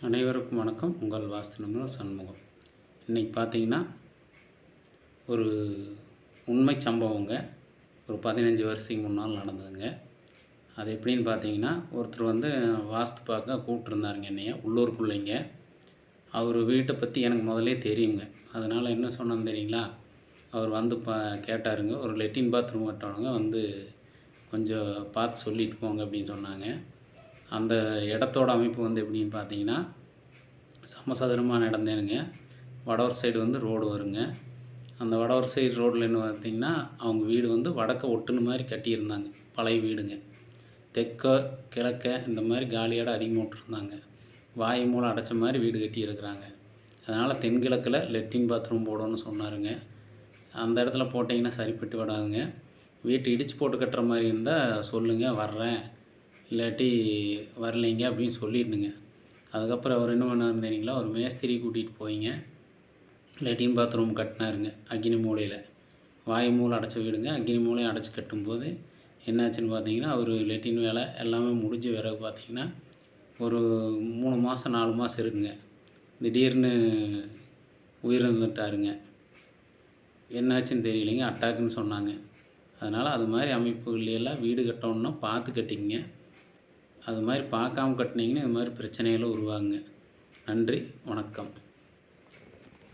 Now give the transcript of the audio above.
அனைவருக்கும் வணக்கம். உங்கள் வாஸ்து நிபுணர் சண்முகம். இன்றைக்கி பார்த்தீங்கன்னா ஒரு உண்மை சம்பவங்க. ஒரு 15 வருஷத்துக்கு முன்னால் நடந்ததுங்க. அது எப்படின்னு பார்த்தீங்கன்னா, ஒருத்தர் வாஸ்து பார்க்க கூப்பிட்ருந்தாருங்க என்னைய, உள்ளூருக்குள்ளேங்க. அவர் வீட்டை பற்றி எனக்கு முதல்லே தெரியுங்க. அதனால் என்ன சொன்னேன்னு தெரியுங்களா, அவர் கேட்டாருங்க. ஒரு லெட்டின் பாத்ரூம் கட்டணுங்க, கொஞ்சம் பார்த்து சொல்லிட்டு போங்க அப்படின்னு சொன்னாங்க. அந்த இடத்தோட அமைப்பு எப்படின்னு பார்த்தீங்கன்னா, சமசதுரமான இடந்தேனுங்க. வடவர் சைடு ரோடு வருங்க. அந்த வடவர் சைடு ரோட்டில் என்ன பார்த்தீங்கன்னா, அவங்க வீடு வடக்க ஒட்டுன மாதிரி கட்டியிருந்தாங்க. பழைய வீடுங்க. தெற்க கிழக்க இந்த மாதிரி காலி இடம் அதிகமாக விட்ருந்தாங்க. வாயு மூலம் அடைச்ச மாதிரி வீடு கட்டியிருக்கிறாங்க. அதனால் தென்கிழக்கில் லெட்டின் பாத்ரூம் போடணும்னு சொன்னாருங்க. அந்த இடத்துல போட்டிங்கன்னா சரிப்பட்டு வராதுங்க. வீட்டை இடித்து போட்டு கட்டுற மாதிரி இருந்தால் சொல்லுங்கள், வர்றேன். இல்லாட்டி வரலைங்க அப்படின்னு சொல்லிடணுங்க. அதுக்கப்புறம் அவர் என்ன பண்ணாருன்னு தெரியுங்களா, ஒரு மேஸ்திரி கூட்டிகிட்டு போயிங்க லெட்டின் பாத்ரூம் கட்டினாருங்க. அக்னி மூலையில் வாயு மூலை அடைச்ச வீடுங்க. அக்னி மூலையை அடைச்சி கட்டும்போது என்னாச்சுன்னு பார்த்தீங்கன்னா, அவர் லெட்டின் வேலை எல்லாமே முடிஞ்ச பிறகு பார்த்தீங்கன்னா ஒரு 3 மாதம் 4 மாதம் இருக்குங்க. திடீர்னு உயிரிழந்துட்டாருங்க. என்னாச்சுன்னு தெரியலைங்க, அட்டாக்குன்னு சொன்னாங்க. அதனால் அது மாதிரி அமைப்புகள்லாம் வீடு கட்டணுன்னா பார்த்து கட்டிங்க. அது மாதிரி பார்க்காம கட்டினீங்கன்னா இது மாதிரி பிரச்சனைகளும் உருவாகுங்க. நன்றி, வணக்கம்.